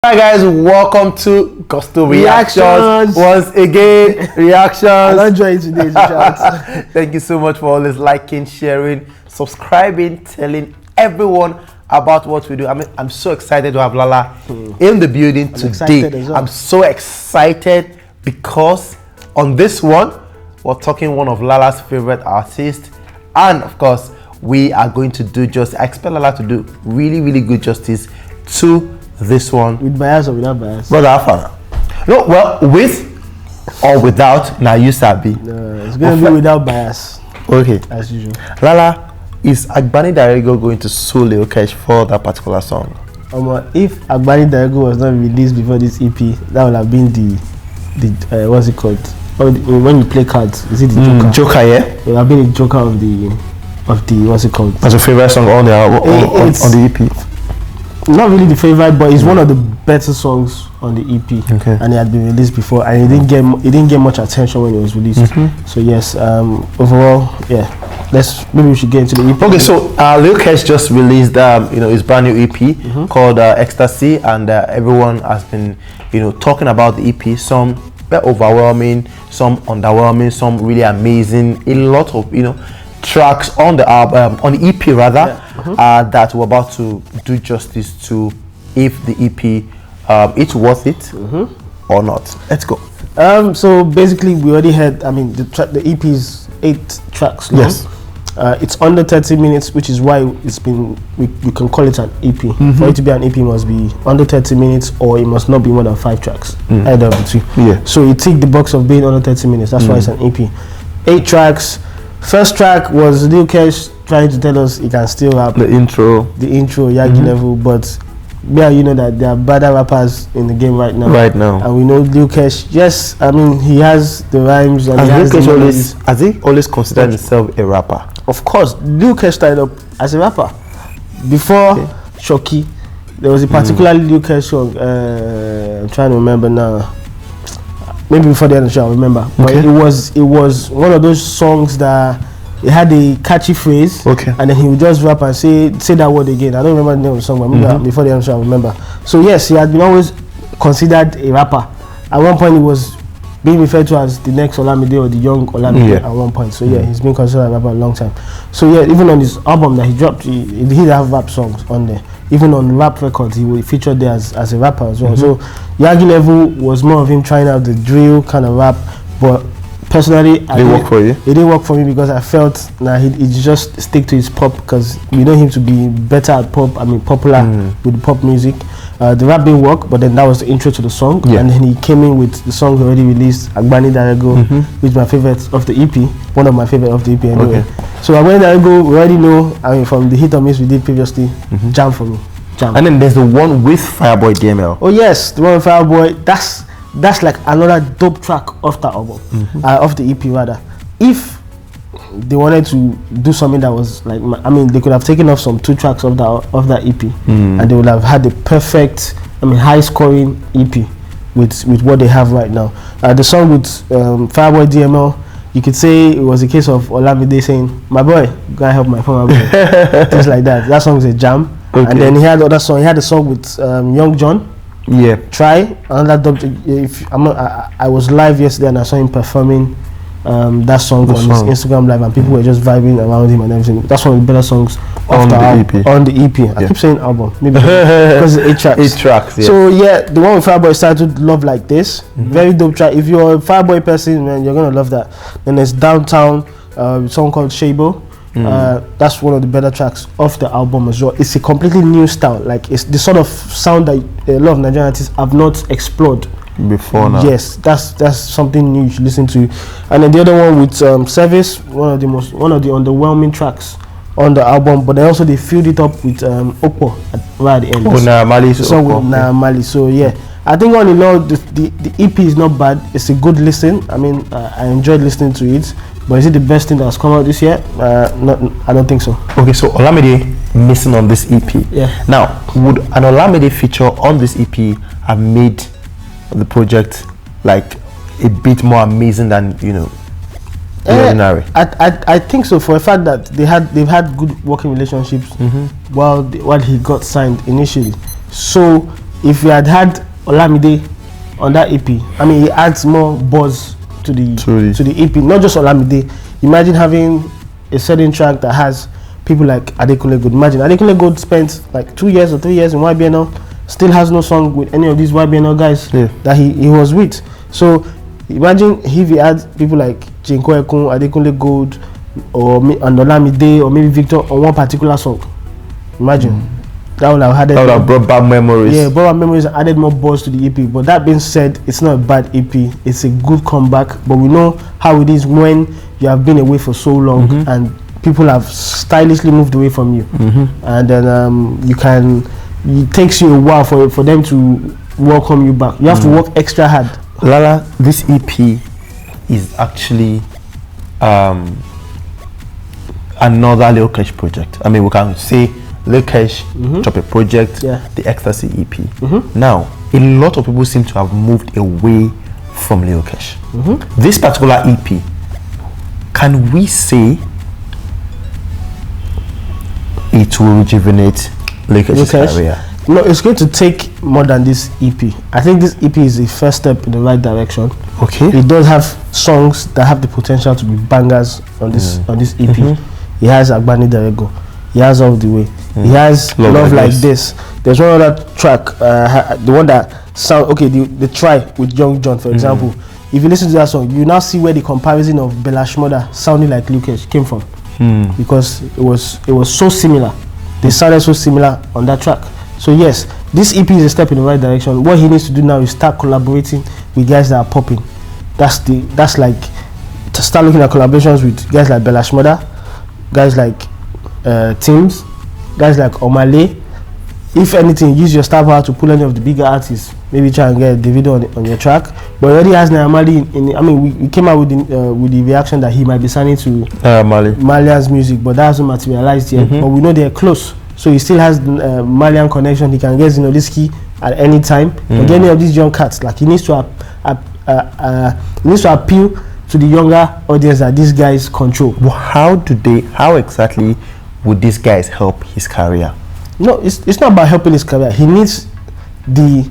Alright guys, welcome to Gusto Reactions. Once again, reactions. I'll enjoy today's shout. Thank you so much for always liking, sharing, subscribing, telling everyone about what we do. I'm so excited to have Lala in the building today. I'm so excited because on this one, we're talking one of Lala's favorite artists, and of course, we are going to do I expect Lala to do really good justice to this one. With bias or without bias? Brother Afana. No, well, with or without, now you sabi. No, it's going to be without bias. Okay. As usual. Lala, is Agbani Darego going to sue Lil Kesh for that particular song? If Agbani Darego was not released before this EP, that would have been the what's it called? When you play cards, is it the Joker? Joker, yeah. It would have been the Joker of the what's it called? That's a favorite song on the on the EP. Not really the favorite, but it's one of the better songs on the EP. Okay. And it had been released before, and it didn't get much attention when it was released. So yes, overall, yeah. Maybe we should get into the EP. Okay, so Lil Kesh just released his brand new EP called ECSTASY, and everyone has been talking about the EP. Some overwhelming, some underwhelming, some really amazing. A lot of tracks on the album, on the EP rather, that we're about to do justice to, if the EP it's worth it or not. Let's go. So basically, we already had. The EP is 8 tracks long. Yes. It's under 30 minutes, which is why it's been. We can call it an EP. For it to be an EP, it must be under 30 minutes, or it must not be more than 5 tracks. Either of the two. Yeah. So it ticked the box of being under 30 minutes. That's why it's an EP. 8 tracks. First track was Lil Kesh trying to tell us he can still rap. The intro, Yagi level, but yeah, you know that there are better rappers in the game right now. And we know Lil Kesh. Yes, he has the rhymes and has he always considered himself a rapper? Of course, Lil Kesh started up as a rapper. Before Shoki, there was a particular Lil Kesh song. I'm trying to remember now. Maybe before the end of the show, I remember. But it was one of those songs that it had a catchy phrase, and then he would just rap and say that word again. I don't remember the name of the song, but maybe before the end of the show, I remember. So yes, he had been always considered a rapper. At one point, he was being referred to as the next Olamide or the young Olamide at one point. So yeah, he's been considered a rapper a long time. So yeah, even on his album that he dropped, he have rap songs on there. Even on rap records, he will feature there as a rapper as well. So Yagi level was more of him trying out the drill kind of rap, but personally, it didn't work for you. It didn't work for me because I felt he just stick to his pop, because we know him to be better at pop. Popular with the pop music. The rap didn't work, but then that was the intro to the song, and then he came in with the song already released, Agbani Darego, which is my favorite of the EP, one of my favorite of the EP anyway. So Agbani Darego, we already know. From the hit or miss we did previously, jam for me. Jam. And then there's the one with Fireboy DML. Oh yes, the one with Fireboy. That's like another dope track off that album, off the EP rather. If they wanted to do something that was like, they could have taken off some 2 tracks of that EP, and they would have had the perfect, high scoring EP with what they have right now. The song with Fireboy DML, you could say it was a case of Olamide saying, "My boy, gotta help my former boy," things like that. That song is a jam. And then he had other song. He had a song with Young John. Yeah. Try another dub. I was live yesterday and I saw him performing that song on his Instagram live, and people were just vibing around him and everything. That's one of the better songs on the EP. On the EP. I keep saying album, maybe because it's 8 tracks. 8 tracks. Yeah. So yeah, the one with Fireboy started Love Like This. Very dope track. If you're a Fireboy person, man, you're gonna love that. Then there's Downtown, a song called Shabo. That's one of the better tracks off the album as well. It's a completely new style. Like, it's the sort of sound that a lot of Nigerian artists have not explored before now. Yes, that's something new you should listen to. And then the other one with Service, one of the underwhelming tracks on the album, but also they filled it up with Okpo right at the end. Mali. So yeah, I think all in all, the EP is not bad. It's a good listen. I enjoyed listening to it. But is it the best thing that's come out this year? I don't think so. Okay, so Olamide missing on this EP. Yeah. Now, would an Olamide feature on this EP have made the project like a bit more amazing than the ordinary? I think so, for a fact that they've had good working relationships while he got signed initially. So if we had Olamide on that EP, I mean, it adds more buzz to the EP. Not just Olamide. Imagine having a certain track that has people like Adekunle Gold. Imagine Adekunle Gold spent like 2 years or 3 years in YBNL, still has no song with any of these YBNL guys that he was with. So imagine if he had people like Jinko Ekun, Adekunle Gold, or Olamide, or maybe Victor on one particular song. Imagine. That would have brought back memories. Yeah, brought back memories and added more buzz to the EP. But that being said, it's not a bad EP. It's a good comeback. But we know how it is when you have been away for so long and people have stylishly moved away from you. And then it takes you a while for them to welcome you back. You have to work extra hard. Lala, this EP is actually another Lil Kesh project. I mean, we can say Lil Kesh drop a project, the Ecstasy EP. Now, a lot of people seem to have moved away from Lil Kesh. This particular EP, can we say it will rejuvenate Lil Kesh's career? No, it's going to take more than this EP. I think this EP is the first step in the right direction. Okay. It does have songs that have the potential to be bangers on this EP. He has Agbani Derego. He has All the Way. He has Love Like This. There's one other track, the one that sound okay. The Try with Young John, for example. If you listen to that song, you now see where the comparison of Bella Shmurda sounding like Lil Kesh came from, because it was so similar. They sounded so similar on that track. So yes, this EP is a step in the right direction. What he needs to do now is start collaborating with guys that are popping. That's like to start looking at collaborations with guys like Bella Shmurda, guys like Teams, guys like Omale. If anything, use your star power to pull any of the bigger artists. Maybe try and get Davido on your track. But already has Mali in. I mean, we came out with the reaction that he might be signing to Malian's music, but that hasn't materialized yet. But we know they're close, so he still has Malian connection. He can get WIZKID at any time. And any of these young cats, like he needs to appeal to the younger audience that these guys control. Well, how exactly would these guys help his career? No, it's not about helping his career. He needs the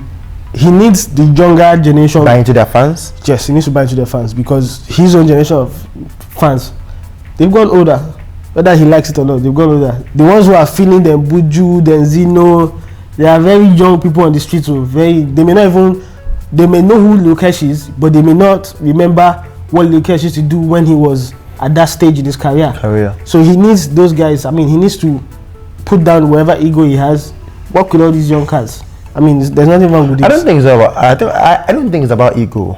younger generation buy into their fans. Yes, he needs to buy into their fans, because his own generation of fans, they've gone older. Whether he likes it or not, they've gone older. The ones who are feeling them Buju, then Zino, they are very young people on the streets. They may know who Lil Kesh is, but they may not remember what Lil Kesh used to do when he was at that stage in his career. So he needs those guys. I mean, he needs to put down whatever ego he has, work with all these young cats. I mean, there's nothing wrong with this. I don't think it's about ego.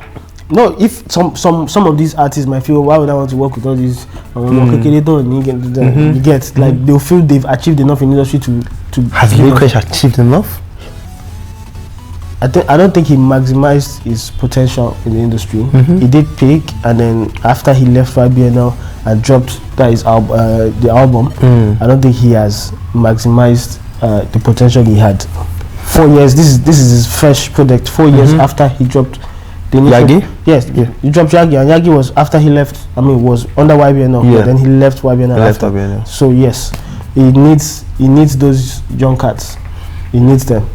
No, if some of these artists might feel, why would I want to work with all these you get like they'll feel they've achieved enough in the industry to Has Lil Kesh achieved enough? I don't think he maximized his potential in the industry. He did peak, and then after he left YBNL and dropped the album, I don't think he has maximized the potential he had. 4 years. This is his fresh project. 4 years after he dropped the Yagi. Yes, he dropped Yagi, and Yagi was after he left. I mean, was under YBNL. But then he left YBNL. So yes, he needs those young cats. He needs them.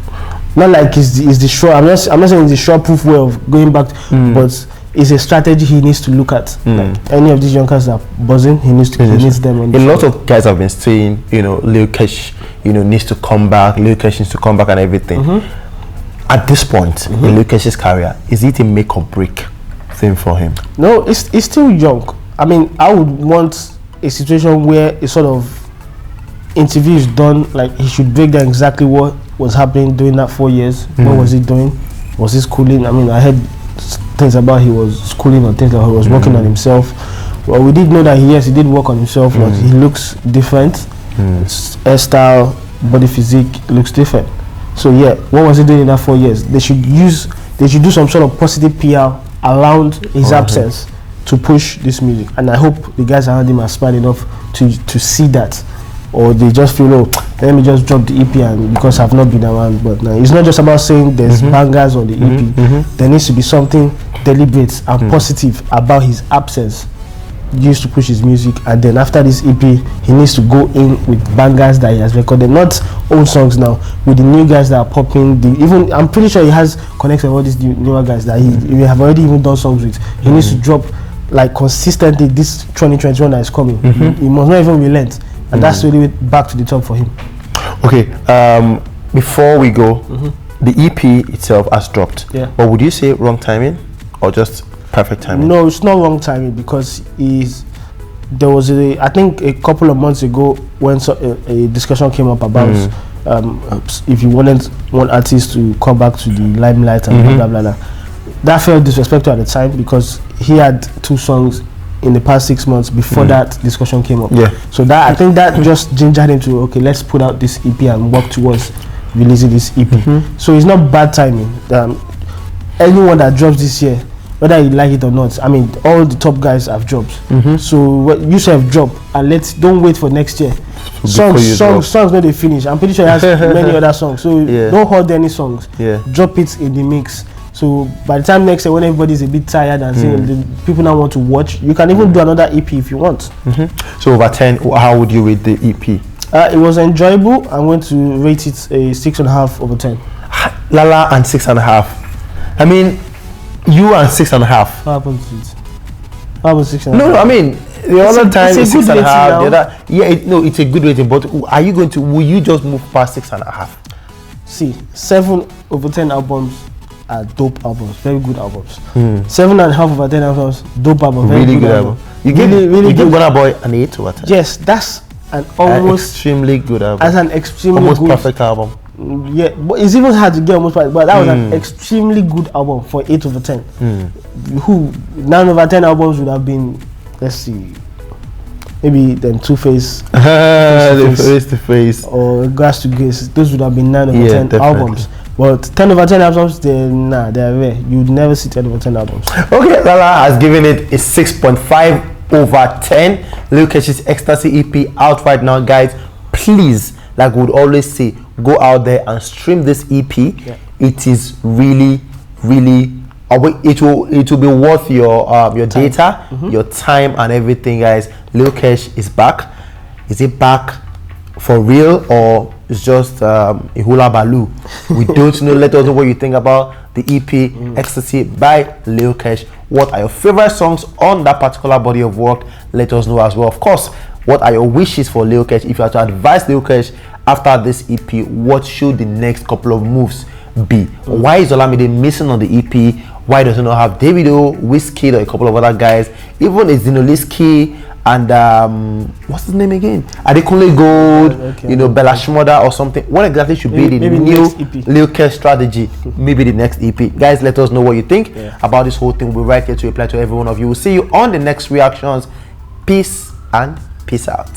Not like it's the sure. I'm not saying it's the sure-proof way of going back, but it's a strategy he needs to look at. Like any of these young cats that are buzzing, he needs them. A lot of guys have been saying, Lil Kesh, needs to come back. Lil Kesh needs to come back and everything. At this point in Lil Kesh's career, is it a make or break thing for him? No, it's still young. I mean, I would want a situation where a sort of interview is done. Like he should break down exactly what was happening during that 4 years. What was he doing? Was he schooling? I mean, I heard things about he was schooling or things like he was working on himself. Well, we did know that he did work on himself, but he looks different. His hairstyle, body physique looks different. So yeah, what was he doing in that 4 years? They should do some sort of positive PR around his absence to push this music. And I hope the guys around him are smart enough to see that. Or they just feel, let me just drop the EP and because I've not been around. But no, it's not just about saying there's bangers on the EP. There needs to be something deliberate and positive about his absence used to push his music, and then after this EP he needs to go in with bangers that he has recorded, not old songs now, with the new guys that are popping. Even I'm pretty sure he has connected with all these newer guys that he have already even done songs with. He needs to drop like consistently this 2021 that is coming. He must not even relent, and that's really back to the top for him. Okay, before we go, the EP itself has dropped. Yeah. But would you say wrong timing or just perfect timing? No, it's not wrong timing, because there was I think a couple of months ago when a discussion came up about if you want artists to come back to the limelight and blah blah blah. That felt disrespectful at the time, because he had 2 songs in the past 6 months before that discussion came up. Yeah. So that I think that just gingered him to, okay, let's put out this EP and work towards releasing this EP. So it's not bad timing. Anyone that drops this year, whether you like it or not, I mean, all the top guys have jobs. So you should have dropped, and don't wait for next year. Songs not they finish. I'm pretty sure he has many other songs. So don't hold any songs. Drop it in the mix. So by the time next year, when everybody's a bit tired and saying the people now want to watch, you can even do another EP if you want. So over 10, how would you rate the EP? It was enjoyable. I'm going to rate it a 6.5 over 10. Lala and 6.5. I mean, you and 6.5. What happened to it? What happened to 6.5? No, I mean, the other time is 6.5. The other, it's a good rating. But are you going to? Will you just move past 6.5? See, 7 over 10 albums are dope albums, very good albums. 7.5 over 10 albums, dope album, very really good album. You give Burna Boy an 8 over 10. Yes, that's an almost extremely good album. As an extremely almost good, perfect album. Yeah, but it's even hard to get almost perfect. But that was an extremely good album for 8 over 10. Who 9 over 10 albums would have been? Let's see, maybe them Two-Face, Face to Face, or Grass to Grace. Those would have been 9 over 10 definitely. albums. But 10 over 10 albums, they're rare. You'd never see 10 over 10 albums. Okay, Lala has given it a 6.5 over 10. Lil Kesh's ECSTASY EP out right now, guys. Please, like we would always say, go out there and stream this EP. It is really, really, it will be worth your data, your time and everything, guys. Lil Kesh is back. Is it back for real, or it's just a hula baloo? We don't know. Let us know what you think about the EP ECSTASY by Lil Kesh. What are your favorite songs on that particular body of work? Let us know as well. Of course, what are your wishes for Lil Kesh? If you have to advise Lil Kesh after this EP, what should the next couple of moves be? Why is Olamide missing on the EP? Why does he not have Davido, WIZKID, or a couple of other guys? Even a Zinoliski and what's his name again? Adekunle Gold, Bella Shmurda or something. What exactly should be the new Lil Kesh strategy? Maybe the next EP. Guys, let us know what you think about this whole thing. We're right here to reply to every one of you. We'll see you on the next reactions. Peace and peace out.